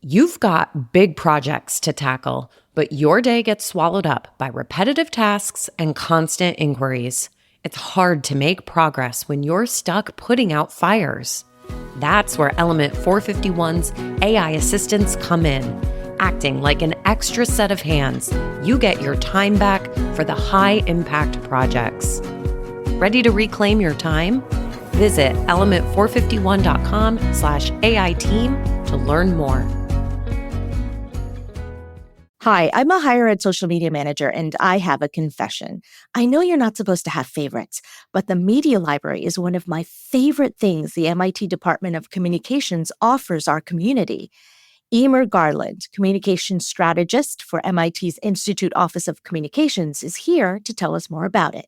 You've got big projects to tackle, but your day gets swallowed up by repetitive tasks and constant inquiries. It's hard to make progress when you're stuck putting out fires. That's where Element 451's AI assistants come in. Acting like an extra set of hands, you get your time back for the high-impact projects. Ready to reclaim your time? Visit element451.com/AI team to learn more. Hi, I'm a higher ed social media manager, and I have a confession. I know you're not supposed to have favorites, but the media library is one of my favorite things the MIT Department of Communications offers our community. Emer Garland, communications strategist for MIT's Institute Office of Communications, is here to tell us more about it.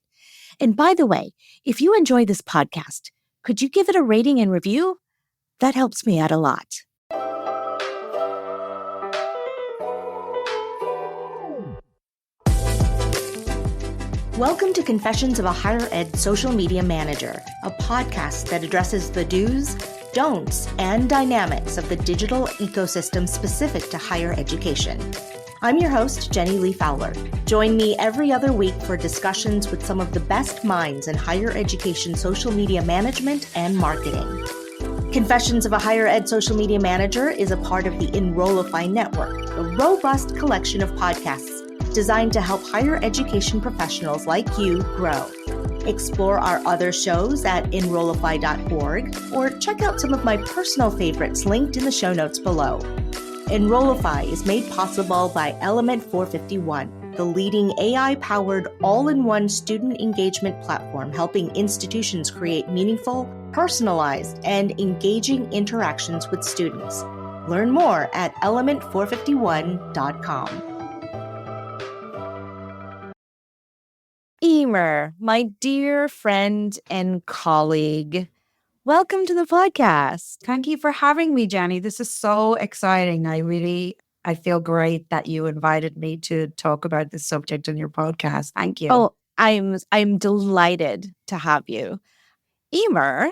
And by the way, if you enjoy this podcast, could you give it a rating and review? That helps me out a lot. Welcome to Confessions of a Higher Ed Social Media Manager, a podcast that addresses the do's, don'ts, and dynamics of the digital ecosystem specific to higher education. I'm your host, Jenny Lee Fowler. Join me every other week for discussions with some of the best minds in higher education social media management and marketing. Confessions of a Higher Ed Social Media Manager is a part of the Enrollify Network, a robust collection of podcasts designed to help higher education professionals like you grow. Explore our other shows at enrollify.org or check out some of my personal favorites linked in the show notes below. Enrollify is made possible by Element 451, the leading AI-powered all-in-one student engagement platform helping institutions create meaningful, personalized, and engaging interactions with students. Learn more at element451.com. Emer, my dear friend and colleague, welcome to the podcast. Thank you for having me, Jenny. This is so exciting. I feel great that you invited me to talk about this subject in your podcast. Thank you. Oh, I'm delighted to have you. Emer,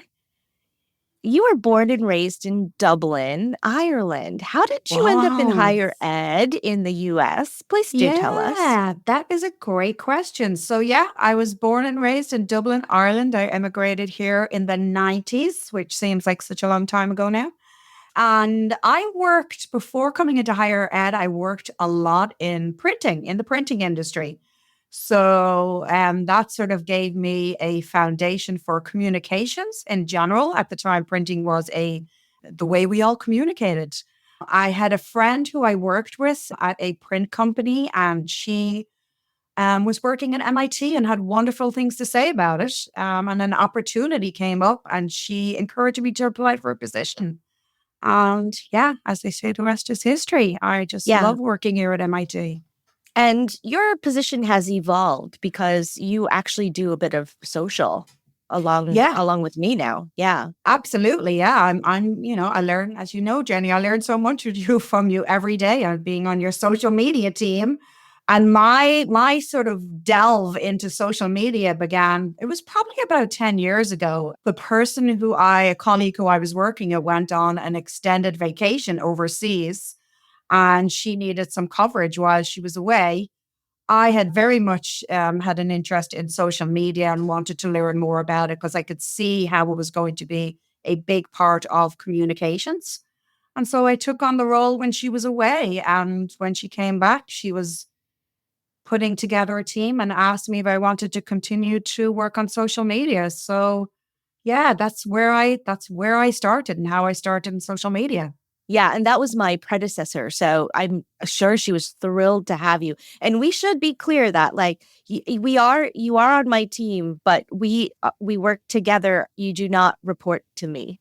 you were born and raised in Dublin, Ireland. How did you end up in higher ed in the US? Please do tell us. Yeah, that is a great question. So I was born and raised in Dublin, Ireland. I emigrated here in the 90s, which seems like such a long time ago now. And I worked, before coming into higher ed, I worked a lot in printing, in the printing industry. So that sort of gave me a foundation for communications in general. At the time, printing was the way we all communicated. I had a friend who I worked with at a print company, and she was working at MIT and had wonderful things to say about it. And an opportunity came up, and she encouraged me to apply for a position. And as they say, the rest is history. I just love working here at MIT. And your position has evolved because you actually do a bit of social along with me now. Yeah, absolutely. Yeah, I learn, as you know, Jenny, I learn so much from you every day. I'm being on your social media team. And my sort of delve into social media began, it was probably about 10 years ago. A colleague who I was working at went on an extended vacation overseas, and she needed some coverage while she was away. I had very much had an interest in social media and wanted to learn more about it because I could see how it was going to be a big part of communications. And so I took on the role when she was away. And when she came back, she was putting together a team and asked me if I wanted to continue to work on social media. So that's where I started and how I started in social media. Yeah, and that was my predecessor. So I'm sure she was thrilled to have you. And we should be clear that you are on my team, but we work together. You do not report to me.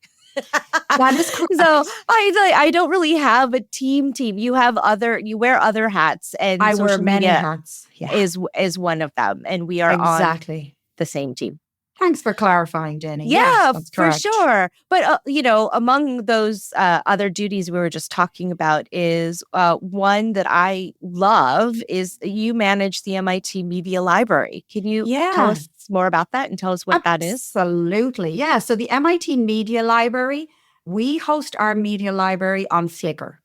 That is correct. So I don't really have a team. You wear other hats, and I wear many hats. Is one of them, and we are exactly on the same team. Thanks for clarifying, Jenny. Yeah, yes, for sure. But, among those other duties we were just talking about is one that I love is you manage the MIT Media Library. Can you tell us more about that and tell us what that is? Absolutely. Yeah. So the MIT Media Library, we host our media library on Flickr.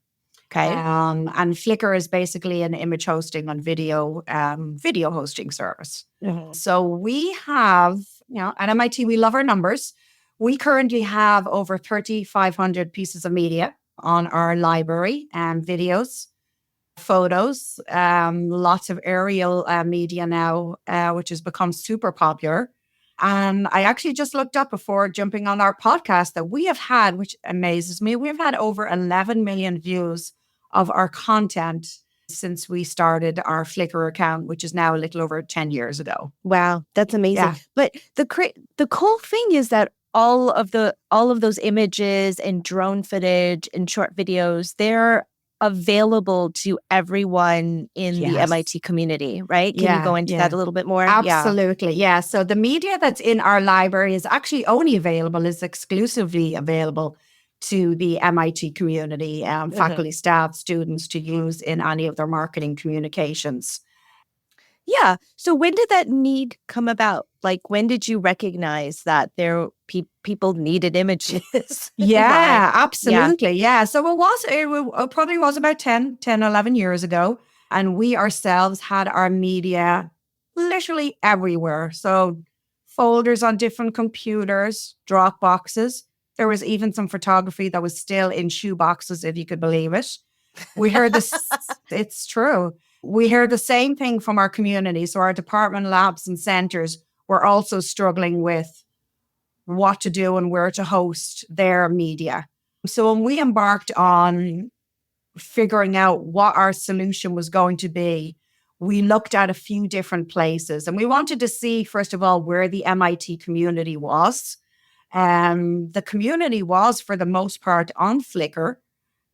Okay. And Flickr is basically an image hosting and video hosting service. So we have, at MIT, we love our numbers. We currently have over 3,500 pieces of media on our library and videos, photos, lots of aerial media now, which has become super popular. And I actually just looked up before jumping on our podcast that we have had, which amazes me, we've had over 11 million views of our content since we started our Flickr account, which is now a little over 10 years ago. Wow, that's amazing. Yeah. But the cool thing is that all of those images and drone footage and short videos, they're available to everyone in the Yes. MIT community, right? Can you go into that a little bit more? Absolutely. Yeah. So the media that's in our library is actually only available, is exclusively available to the MIT community, faculty, staff, students to use in any of their marketing communications. Yeah. So when did that need come about? Like, when did you recognize that people needed images? Yeah, absolutely. Yeah. So it probably was about 10, 11 years ago. And we ourselves had our media literally everywhere. So folders on different computers, drop boxes. There was even some photography that was still in shoe boxes, if you could believe it. We heard this, it's true. We heard the same thing from our community. So our department labs and centers were also struggling with what to do and where to host their media. So when we embarked on figuring out what our solution was going to be, we looked at a few different places and we wanted to see, first of all, where the MIT community was. The community was, for the most part, on Flickr.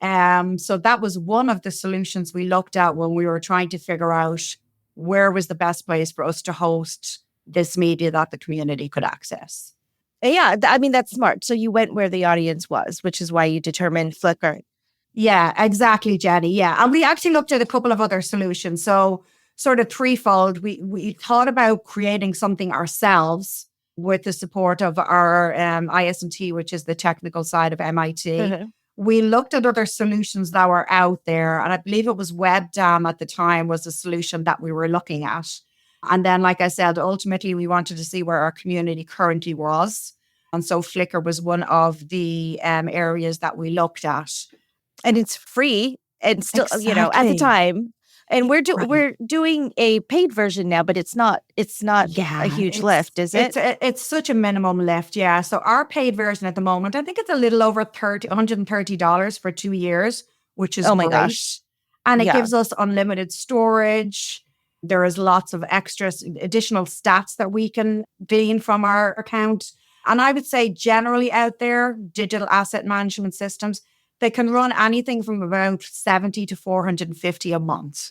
So that was one of the solutions we looked at when we were trying to figure out where was the best place for us to host this media that the community could access. Yeah, I mean, that's smart. So you went where the audience was, which is why you determined Flickr. Yeah, exactly, Jenny. Yeah. And we actually looked at a couple of other solutions. So sort of threefold. We thought about creating something ourselves with the support of our IS&T, which is the technical side of MIT. We looked at other solutions that were out there. And I believe it was WebDAM at the time was a solution that we were looking at. And then, like I said, ultimately, we wanted to see where our community currently was. And so Flickr was one of the areas that we looked at. And it's free and still, at the time. And we're doing a paid version now, but it's not a huge lift, is it? It's such a minimum lift, yeah. So our paid version at the moment, I think it's a little over $130 for 2 years, which is my great. gosh. And it gives us unlimited storage. There is lots of additional stats that we can glean from our account. And I would say generally out there, digital asset management systems, they can run anything from about 70 to 450 a month.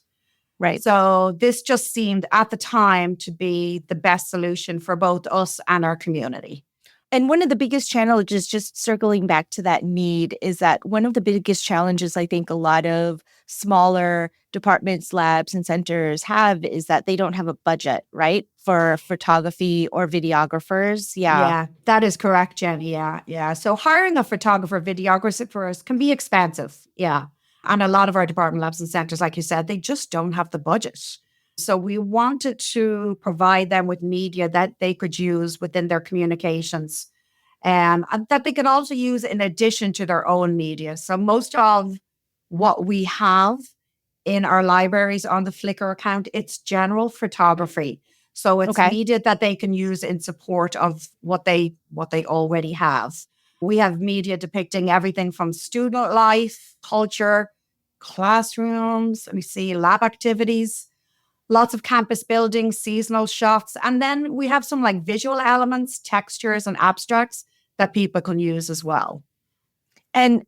Right. So this just seemed at the time to be the best solution for both us and our community. And one of the biggest challenges, just circling back to that need, is that one of the biggest challenges I think a lot of smaller departments, labs, and centers have is that they don't have a budget, right, for photography or videographers. Yeah, that is correct, Jenny. Yeah. So hiring a photographer, videographer for us can be expensive. Yeah. And a lot of our department labs and centers, like you said, they just don't have the budget. So we wanted to provide them with media that they could use within their communications and that they could also use in addition to their own media. So most of what we have in our libraries on the Flickr account, it's general photography. So it's media that they can use in support of what they already have. We have media depicting everything from student life, culture, classrooms, we see lab activities, lots of campus buildings, seasonal shots. And then we have some like visual elements, textures, and abstracts that people can use as well. And,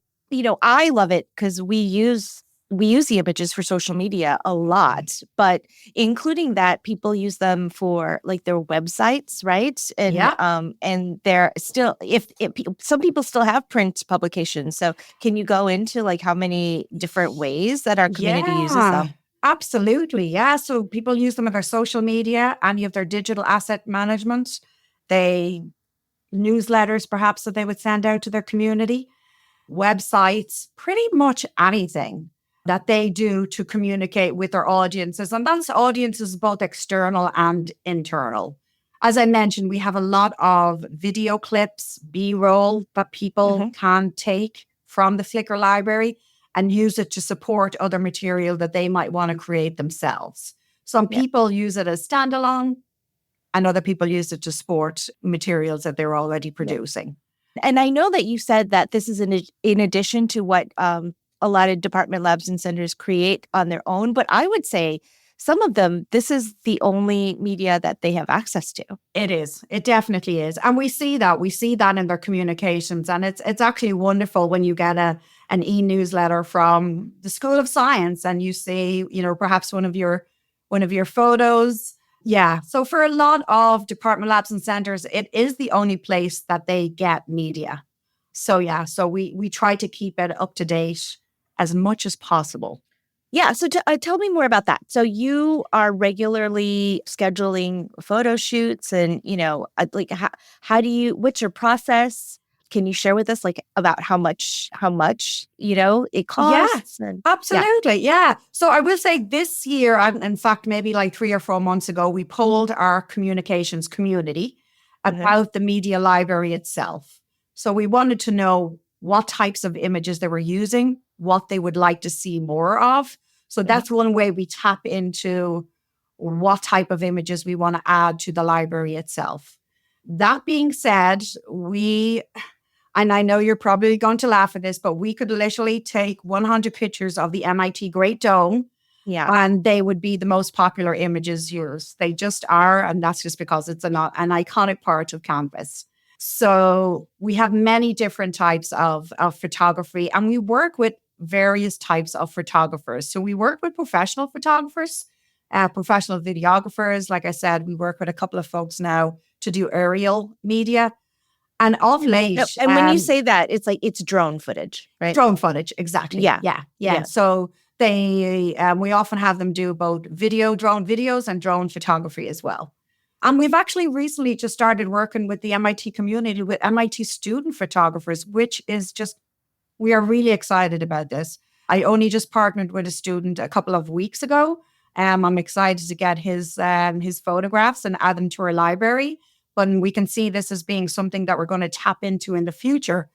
I love it because we use the images for social media a lot, but including that, people use them for like their websites, right? And and they're still, if some people still have print publications. So can you go into like how many different ways that our community uses them? Absolutely. Yeah. So people use them in their social media, any of their digital asset management, newsletters perhaps that they would send out to their community, websites, pretty much anything. that they do to communicate with their audiences. And that's audiences both external and internal. As I mentioned, we have a lot of video clips, B-roll that people can take from the Flickr library and use it to support other material that they might want to create themselves. Some people use it as standalone, and other people use it to support materials that they're already producing. And I know that you said that this is in addition to what a lot of department labs and centers create on their own. But I would say some of them, this is the only media that they have access to. It is. It definitely is. And we see that. We see that in their communications. And it's actually wonderful when you get an e-newsletter from the School of Science and you see, perhaps one of your photos. Yeah. So for a lot of department labs and centers, it is the only place that they get media. So yeah, so we try to keep it up to date as much as possible. Yeah. So tell me more about that. So you are regularly scheduling photo shoots and, like how do you, what's your process? Can you share with us about how much, it costs? Yeah, absolutely. Yeah. So I will say this year, in fact, maybe like 3 or 4 months ago, we polled our communications community about the media library itself. So we wanted to know what types of images they were using, what they would like to see more of. So that's one way we tap into what type of images we want to add to the library itself. That being said, and I know you're probably going to laugh at this, but we could literally take 100 pictures of the MIT Great Dome. Yeah. And they would be the most popular images used. They just are. And that's just because it's an iconic part of campus. So we have many different types of photography, and we work with various types of photographers. So we work with professional photographers, professional videographers. Like I said, we work with a couple of folks now to do aerial media. And of late. And when you say that, it's drone footage, right? Drone footage, exactly. Yeah. So we often have them do both drone videos and drone photography as well. And we've actually recently just started working with the MIT community, with MIT student photographers, which is we are really excited about this. I only just partnered with a student a couple of weeks ago. I'm excited to get his photographs and add them to our library. But we can see this as being something that we're going to tap into in the future.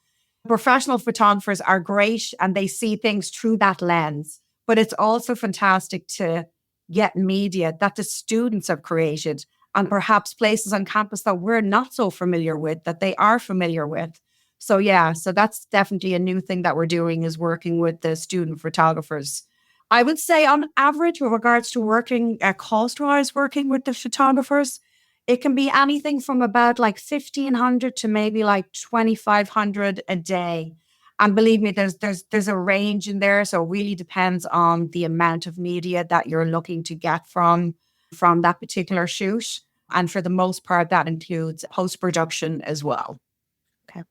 Professional photographers are great and they see things through that lens. But it's also fantastic to get media that the students have created and perhaps places on campus that we're not so familiar with, that they are familiar with. So yeah, so that's definitely a new thing that we're doing, is working with the student photographers. I would say on average, with regards to working cost-wise, working with the photographers, it can be anything from about like $1,500 to maybe like $2,500 a day. And believe me, there's a range in there. So it really depends on the amount of media that you're looking to get from that particular shoot. And for the most part, that includes post-production as well. Okay.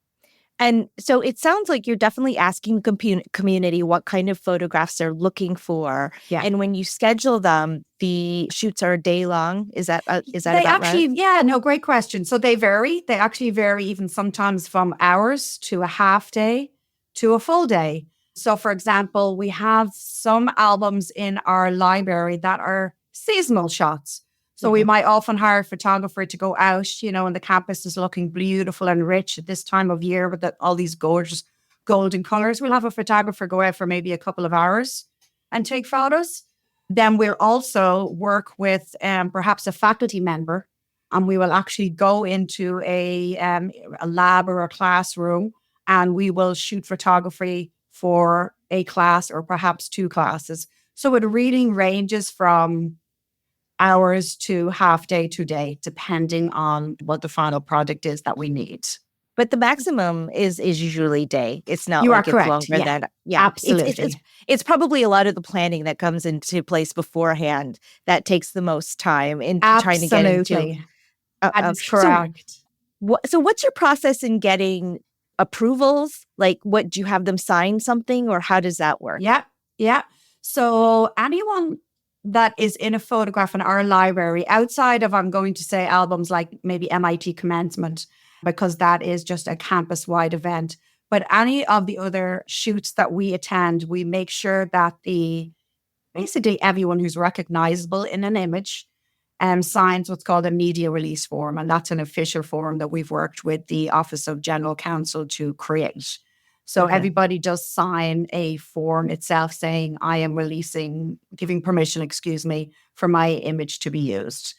And so it sounds like you're definitely asking the community what kind of photographs they're looking for. Yeah. And when you schedule them, the shoots are a day long. Is that about right? Yeah, no, great question. So they vary. They actually vary even sometimes from hours to a half day to a full day. So for example, we have some albums in our library that are seasonal shots. So we might often hire a photographer to go out, and the campus is looking beautiful and rich at this time of year with all these gorgeous golden colors. We'll have a photographer go out for maybe a couple of hours and take photos. Then we'll also work with perhaps a faculty member, and we will actually go into a lab or a classroom, and we will shoot photography for a class or perhaps 2 classes. So it really ranges from hours to half day to day, depending on what the final product is that we need. But the maximum is usually day. It's not You like are correct. It's longer than. Yeah, absolutely. It's probably a lot of the planning that comes into place beforehand that takes the most time in trying to get into. That is correct. So what's your process in getting approvals? Like, do you have them sign something, or how does that work? Yeah. So anyone that is in a photograph in our library, outside of, I'm going to say, albums like maybe MIT Commencement, because that is just a campus-wide event. But any of the other shoots that we attend, we make sure that basically everyone who's recognizable in an image signs what's called a media release form. And that's an official form that we've worked with the Office of General Counsel to create. So everybody does sign a form itself saying, I am giving permission, for my image to be used.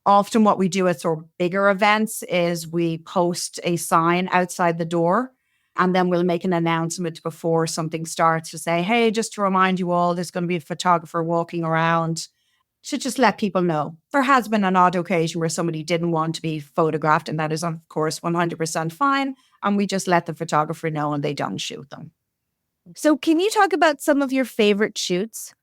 Often what we do at sort of bigger events is we post a sign outside the door, and then we'll make an announcement before something starts to say, hey, just to remind you all, there's going to be a photographer walking around, to just let people know. There has been an odd occasion where somebody didn't want to be photographed, and that is, of course, 100% fine. And we just let the photographer know and they don't shoot them. So can you talk about some of your favorite shoots?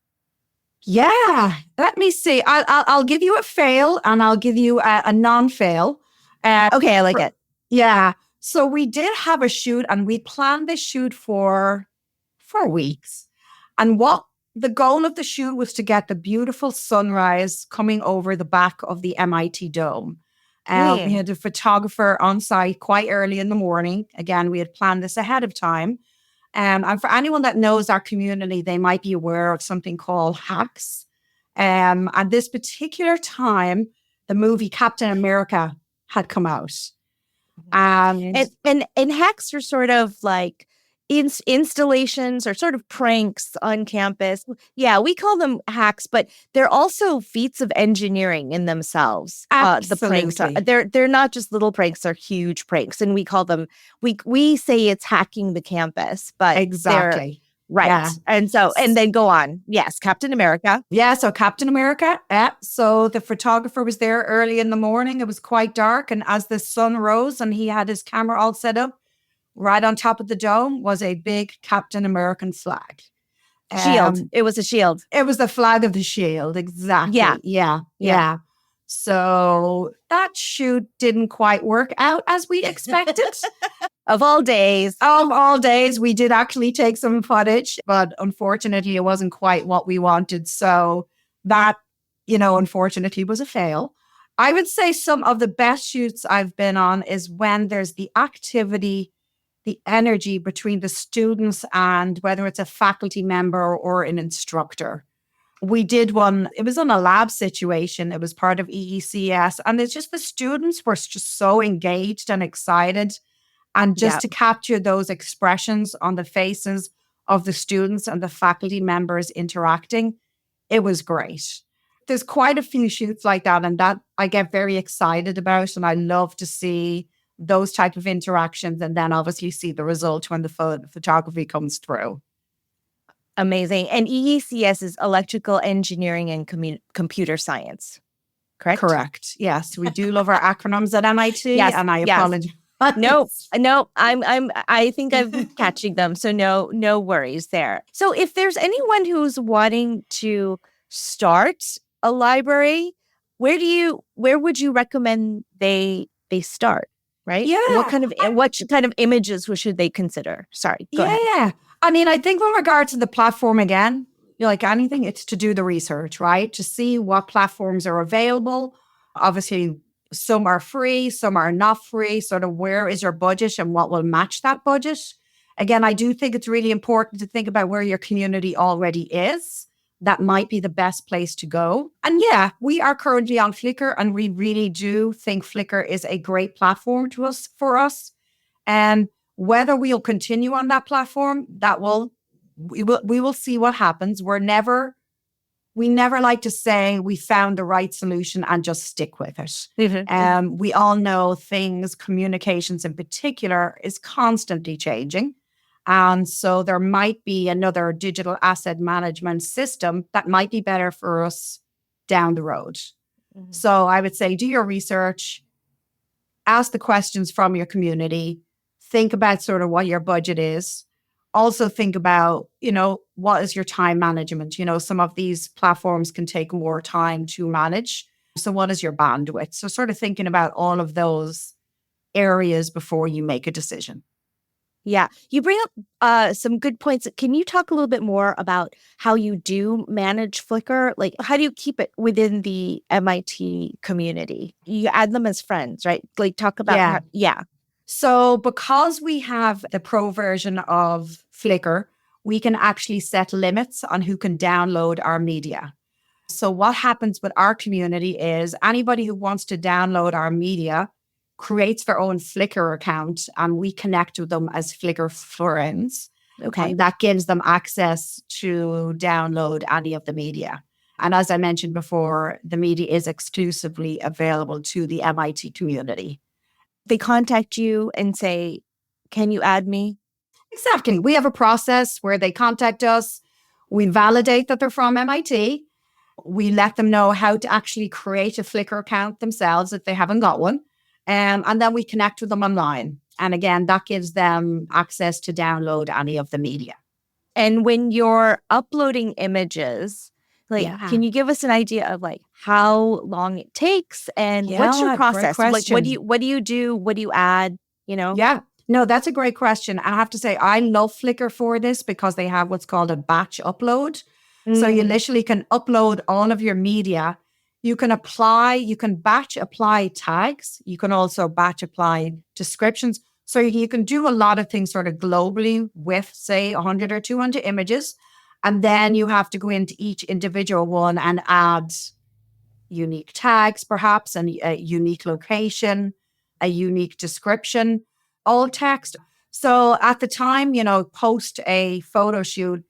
Yeah, let me see. I'll give you a fail and I'll give you a non-fail. Okay, I like it. Yeah. So we did have a shoot and we planned this shoot for weeks. And what the goal of the shoot was to get the beautiful sunrise coming over the back of the MIT Dome. We had a photographer on site quite early in the morning. Again, we had planned this ahead of time. And for anyone that knows our community, they might be aware of something called hacks. At this particular time, the movie Captain America had come out. And hacks are sort of like installations or sort of pranks on campus. Yeah, we call them hacks, but they're also feats of engineering in themselves. The pranks they're not just little pranks; they're huge pranks, and we call them. We say it's hacking the campus, but exactly right. Yeah. And then go on. Yes, Captain America. Yeah, so Captain America. Yeah. So the photographer was there early in the morning. It was quite dark, and as the sun rose, and he had his camera all set up. Right on top of the dome was a big Captain American flag. Shield. It was a shield. It was the flag of the shield. Exactly. Yeah. So that shoot didn't quite work out as we expected. Of all days. We did actually take some footage, but unfortunately it wasn't quite what we wanted. So that, unfortunately was a fail. I would say some of the best shoots I've been on is when there's the activity, the energy between the students and whether it's a faculty member or an instructor. We did one, it was on a lab situation. It was part of EECS. And it's just the students were just so engaged and excited. And just to capture those expressions on the faces of the students and the faculty members interacting, it was great. There's quite a few shoots like that, and that I get very excited about. And I love to see those type of interactions, and then obviously see the result when the photography comes through. Amazing. And EECS is electrical engineering and computer science, correct? Correct. Yes, we do love our acronyms at MIT. Yes, and I apologize. No, I think I'm catching them. So no worries there. So if there's anyone who's wanting to start a library, where would you recommend they start? Right? Yeah. What kind of images should they consider? Sorry. Go ahead. Yeah. I mean, I think with regard to the platform, again, like anything, it's to do the research, right? To see what platforms are available. Obviously, some are free, some are not free. Sort of where is your budget and what will match that budget? Again, I do think it's really important to think about where your community already is. That might be the best place to go. And yeah, we are currently on Flickr, and we really do think Flickr is a great platform for us. And whether we'll continue on that platform, we will see what happens. We never like to say we found the right solution and just stick with it. Mm-hmm. We all know communications in particular, is constantly changing. And so there might be another digital asset management system that might be better for us down the road. Mm-hmm. So I would say do your research, ask the questions from your community, think about sort of what your budget is. Also think about, what is your time management? Some of these platforms can take more time to manage. So what is your bandwidth? So sort of thinking about all of those areas before you make a decision. Yeah. You bring up some good points. Can you talk a little bit more about how you do manage Flickr? Like, how do you keep it within the MIT community? You add them as friends, right? Like, talk about So because we have the pro version of Flickr, we can actually set limits on who can download our media. So what happens with our community is anybody who wants to download our media creates their own Flickr account and we connect with them as Flickr friends. Okay. And that gives them access to download any of the media. And as I mentioned before, the media is exclusively available to the MIT community. They contact you and say, can you add me? Exactly. We have a process where they contact us. We validate that they're from MIT. We let them know how to actually create a Flickr account themselves if they haven't got one. And then we connect with them online. And again, that gives them access to download any of the media. And when you're uploading images, like, Yeah. can you give us an idea of like how long it takes and what's your Yeah, great process? Like, what question. do you do? What do you add? You know? Yeah. No, that's a great question. I have to say, I love Flickr for this because they have what's called a batch upload. So you literally can upload all of your media. You can batch apply tags. You can also batch apply descriptions. So you can do a lot of things sort of globally with, say, 100 or 200 images. And then you have to go into each individual one and add unique tags, perhaps, and a unique location, a unique description, all text. So at the time, post a photo shoot,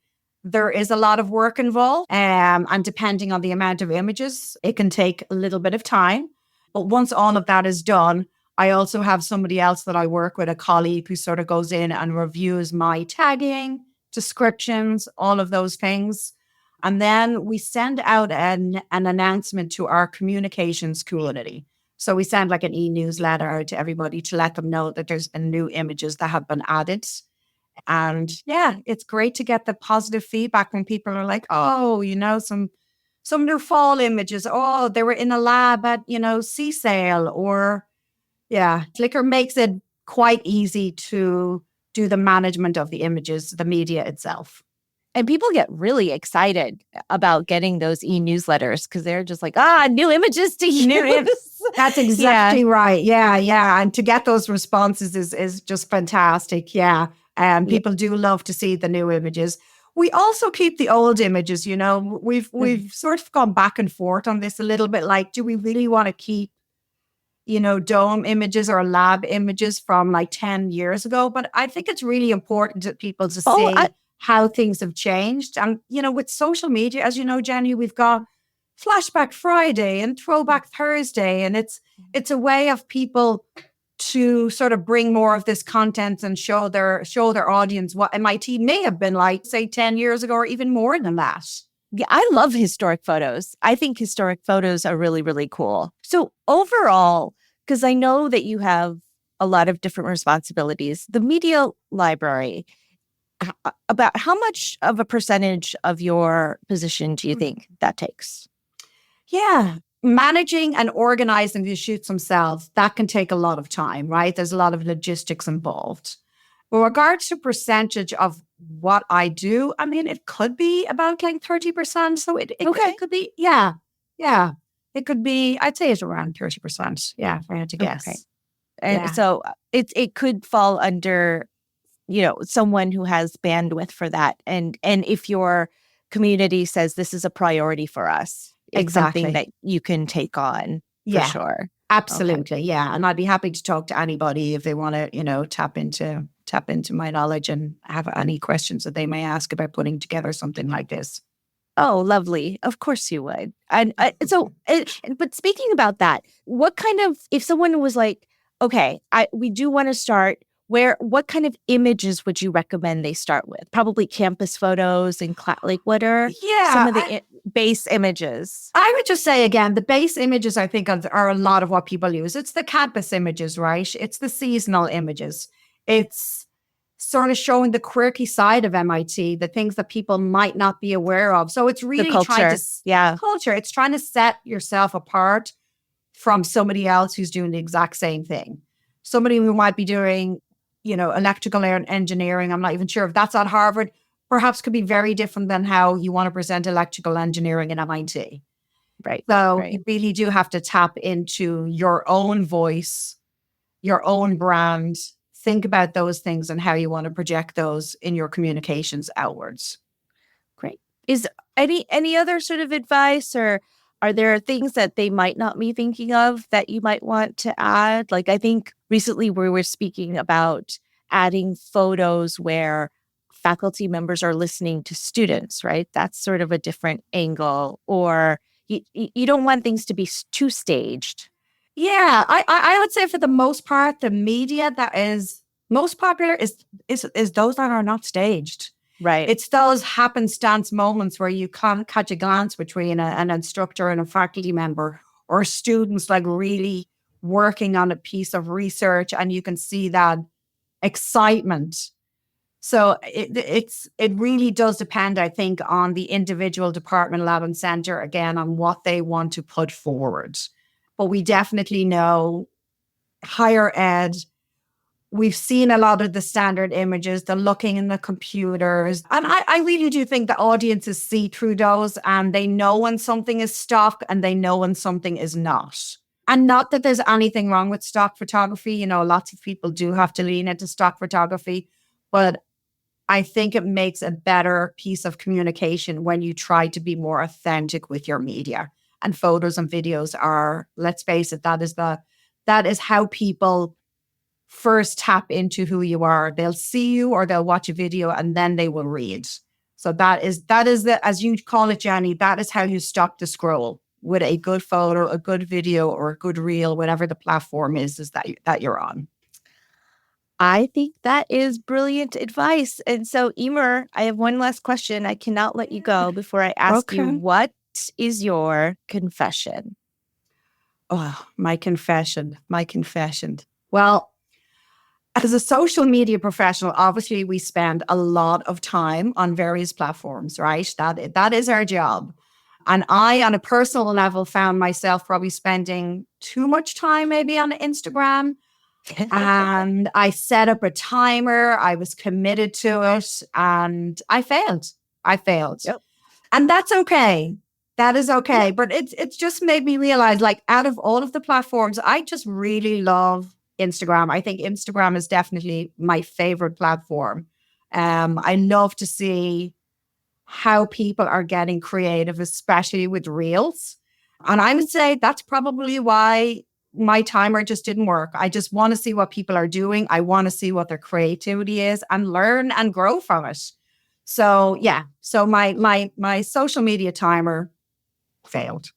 there is a lot of work involved. And depending on the amount of images, it can take a little bit of time. But once all of that is done, I also have somebody else that I work with, a colleague who sort of goes in and reviews my tagging, descriptions, all of those things. And then we send out an announcement to our communications community. So we send like an e-newsletter out to everybody to let them know that there's been new images that have been added. And yeah, it's great to get the positive feedback when people are like, oh, some new fall images. Oh, they were in a lab at, CSAIL or yeah, Flickr makes it quite easy to do the management of the images, the media itself. And people get really excited about getting those e-newsletters because they're just like, new images to use. That's exactly right. Yeah, yeah. And to get those responses is just fantastic. Yeah. And people do love to see the new images. We also keep the old images, we've sort of gone back and forth on this a little bit. Like, do we really want to keep, dome images or lab images from like 10 years ago? But I think it's really important to people to see how things have changed. And, with social media, as you know, Jenny, we've got Flashback Friday and Throwback Thursday. And it's a way of people to sort of bring more of this content and show their audience what MIT may have been like, say, 10 years ago or even more than that. Yeah, I love historic photos. I think historic photos are really, really cool. So overall, because I know that you have a lot of different responsibilities, the media library, about how much of a percentage of your position do you think that takes? Yeah. Managing and organizing the shoots themselves, that can take a lot of time, right? There's a lot of logistics involved. With regards to percentage of what I do, I mean, it could be about like 30%. So it could be, yeah. It could be, I'd say it's around 30%. Yeah, if I had to guess. Okay. And so it could fall under, someone who has bandwidth for that. And if your community says this is a priority for us, it's something that you can take on for sure. Absolutely. Okay. Yeah. And I'd be happy to talk to anybody if they want to, tap into my knowledge and have any questions that they may ask about putting together something like this. Oh, lovely. Of course you would. And but speaking about that, what kind of, if someone was like, okay, we do want to start, what kind of images would you recommend they start with? Probably campus photos and what are some of the base images? I would just say, again, the base images, I think, are a lot of what people use. It's the campus images, right? It's the seasonal images. It's sort of showing the quirky side of MIT, the things that people might not be aware of. So it's really culture. Culture. It's trying to set yourself apart from somebody else who's doing the exact same thing. Somebody who might be doing, electrical engineering. I'm not even sure if that's at Harvard. Perhaps could be very different than how you want to present electrical engineering in MIT. Right. So you really do have to tap into your own voice your own brand, think about those things and how you want to project those in your communications outwards. Great. Is any other sort of advice, or are there things that they might not be thinking of that you might want to add? Like, I think recently we were speaking about adding photos where faculty members are listening to students, right? That's sort of a different angle. Or you don't want things to be too staged. Yeah, I would say for the most part, the media that is most popular is those that are not staged. Right. It's those happenstance moments where you can catch a glance between an instructor and a faculty member, or students like really working on a piece of research, and you can see that excitement. So it really does depend, I think, on the individual department, lab, and center, again, on what they want to put forward. But we definitely know higher ed, we've seen a lot of the standard images, the looking in the computers. And I really do think the audiences see through those, and they know when something is stock and they know when something is not. And not that there's anything wrong with stock photography. You know, lots of people do have to lean into stock photography, but I think it makes a better piece of communication when you try to be more authentic with your media. And photos and videos are, let's face it, that is how people first tap into who you are. They'll see you or they'll watch a video and then they will read. So that is the, as you call it, Jenny, that is how you stock the scroll, with a good photo, a good video, or a good reel, whatever the platform is that you're on. I think that is brilliant advice. And so, Emer, I have one last question. I cannot let you go before I ask you, what is your confession? Oh, my confession. Well, as a social media professional, obviously we spend a lot of time on various platforms, right? That is our job. And I, on a personal level, found myself probably spending too much time maybe on Instagram. And I set up a timer. I was committed to it, and I failed. Yep. And that's okay. That is okay. But it's just made me realize, like, out of all of the platforms, I just really love Instagram. I think Instagram is definitely my favorite platform. I love to see how people are getting creative, especially with reels. And I would say that's probably why my timer just didn't work. I just want to see what people are doing. I want to see what their creativity is and learn and grow from it. So yeah, so my social media timer failed.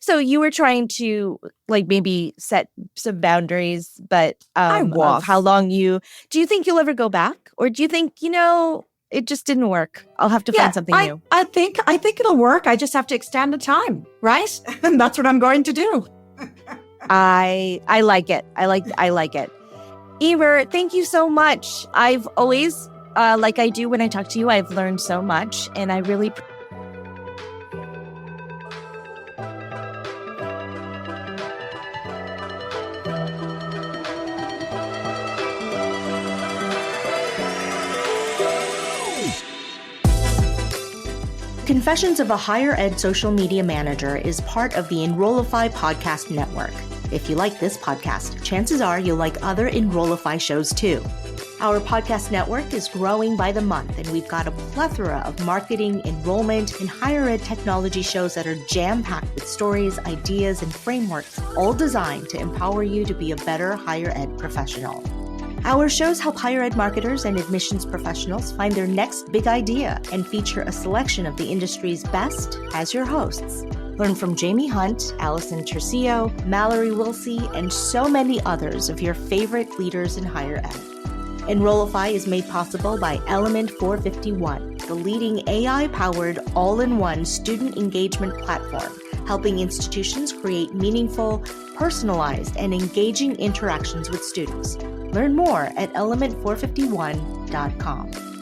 So you were trying to, like, maybe set some boundaries, but of how long do you think you'll ever go back? Or do you think, it just didn't work? I'll have to find something new. I think it'll work. I just have to extend the time, right? And that's what I'm going to do. I like it. I like it. Emer, thank you so much. I've always, like I do when I talk to you, I've learned so much, and I really Confessions of a Higher Ed Social Media Manager is part of the Enrollify podcast network. If you like this podcast, chances are you'll like other Enrollify shows too. Our podcast network is growing by the month, and we've got a plethora of marketing, enrollment, and higher ed technology shows that are jam-packed with stories, ideas, and frameworks, all designed to empower you to be a better higher ed professional. Our shows help higher ed marketers and admissions professionals find their next big idea and feature a selection of the industry's best as your hosts. Learn from Jamie Hunt, Allison Tercio, Mallory Wilsey, and so many others of your favorite leaders in higher ed. Enrollify is made possible by Element 451, the leading AI-powered all-in-one student engagement platform, helping institutions create meaningful, personalized, and engaging interactions with students. Learn more at element451.com.